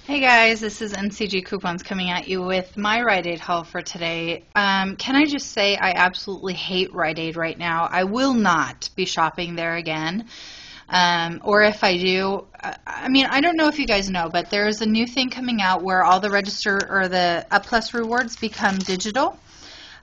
Hey guys, this is NCG Coupons coming at you with my Riteaid haul for today. Can I just say I absolutely hate Riteaid right now. I will not be shopping there again. Or if I do, I don't know if you guys know, but there's a new thing coming out where all the register or the Up Plus rewards become digital.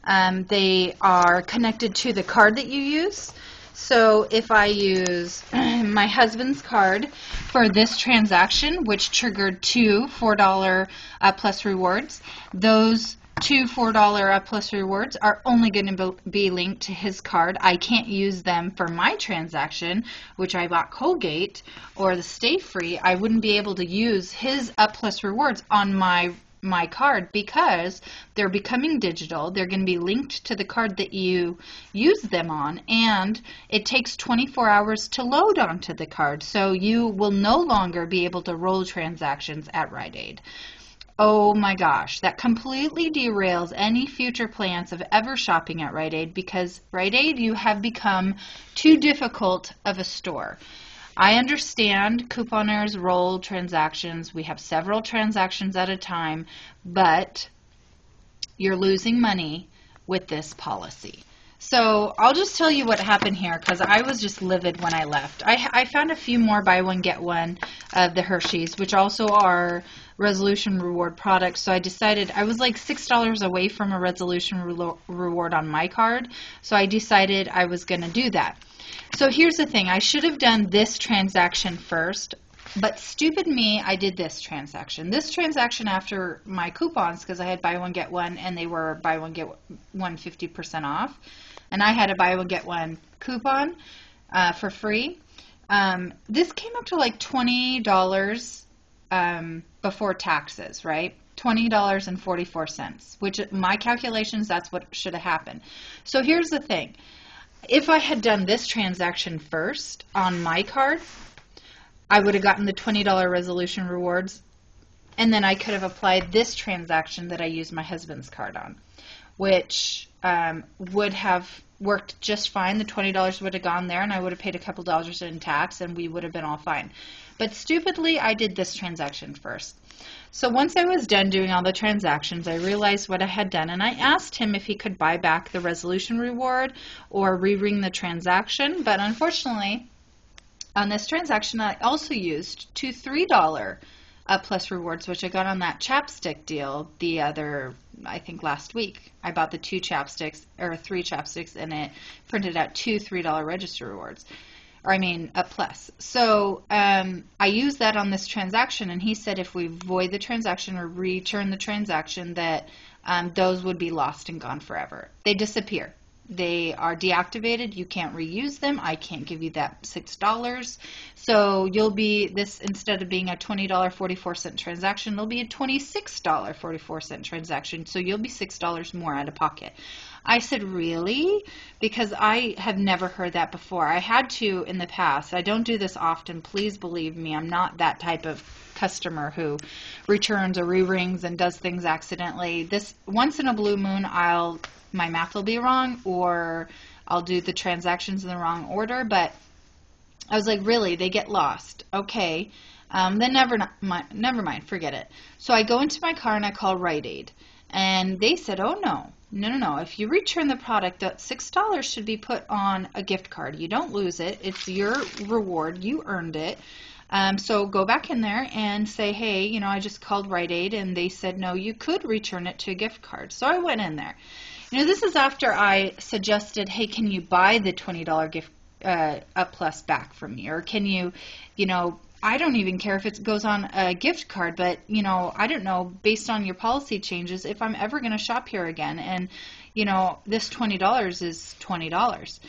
They are connected to the card that you use. So if I use my husband's card for this transaction, which triggered two $4 plus rewards, those two $4 plus rewards are only going to be linked to his card. I can't use them for my transaction, which I bought Colgate or the Stay Free. I wouldn't be able to use his plus rewards on my card because they're becoming digital. They're going to be linked to the card that you use them on, and it takes 24 hours to load onto the card, so you will no longer be able to roll transactions at Riteaid. Oh my gosh, that completely derails any future plans of ever shopping at Riteaid, because Riteaid, you have become too difficult of a store. I understand couponers roll transactions. We have several transactions at a time, but you're losing money with this policy. So I'll just tell you what happened here, because I was just livid when I left. I found a few more buy one get one of the Hershey's, which also are resolution reward products. So I decided I was like $6 away from a resolution reward on my card, so I decided I was going to do that. So here's the thing, I should have done this transaction first, but stupid me, I did this transaction. This transaction after my coupons, because I had buy one get one and they were buy one get one 50% off, and I had a buy one get one coupon for free. This came up to like $20 before taxes, right? $20.44, which my calculations, that's what should have happened. So here's the thing. If I had done this transaction first on my card, I would have gotten the $20 resolution rewards, and then I could have applied this transaction that I used my husband's card on, which would have worked just fine. The $20 would have gone there, and I would have paid a couple dollars in tax, and we would have been all fine. But stupidly, I did this transaction first. So once I was done doing all the transactions, I realized what I had done, and I asked him if he could buy back the resolution reward or re-ring the transaction, but unfortunately, on this transaction, I also used two $3 plus rewards, which I got on that chapstick deal the other, I think last week. I bought the three chapsticks, and it printed out two $3 register rewards. A plus. So I used that on this transaction, and he said if we void the transaction or return the transaction, that those would be lost and gone forever. They disappear. They are deactivated. You can't reuse them. I can't give you that $6. So you'll be, this, instead of being a $20.44 transaction, it'll be a $26.44 transaction. So you'll be $6 more out of pocket. I said, really? Because I have never heard that before. I had to in the past. I don't do this often. Please believe me. I'm not that type of customer who returns or re-rings and does things accidentally. This, once in a blue moon, my math will be wrong, or I'll do the transactions in the wrong order. But I was like, really? They get lost. Okay. Then never mind. Forget it. So I go into my car and I call Riteaid. And they said, oh, no. If you return the product, that $6 should be put on a gift card. You don't lose it. It's your reward. You earned it. So go back in there and say, hey, I just called Riteaid, and they said, no, you could return it to a gift card. So I went in there. This is after I suggested, hey, can you buy the $20 gift Up Plus back from me? Or can you, I don't even care if it goes on a gift card, but, I don't know, based on your policy changes, if I'm ever going to shop here again. And, this $20 is $20.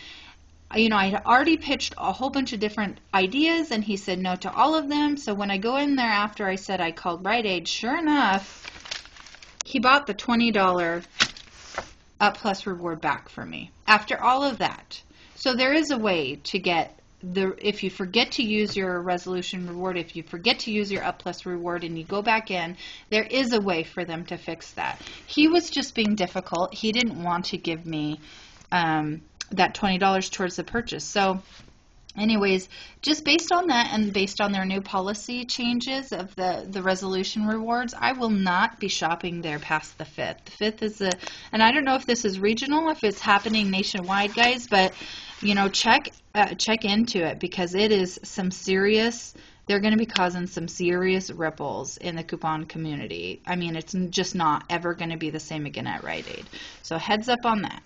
I had already pitched a whole bunch of different ideas, and he said no to all of them. So when I go in there after I said I called Riteaid, sure enough, he bought the $20 Up Plus reward back for me after all of that. So there is a way to get if you forget to use your resolution reward, if you forget to use your Up Plus reward and you go back in, there is a way for them to fix that. He was just being difficult. He didn't want to give me that $20 towards the purchase. So Anyways, just based on that and based on their new policy changes of the resolution rewards, I will not be shopping there past the 5th. The 5th is and I don't know if this is regional, if it's happening nationwide, guys, but check into it, because it is some serious. They're going to be causing some serious ripples in the coupon community. I mean, it's just not ever going to be the same again at Rite Aid. So heads up on that.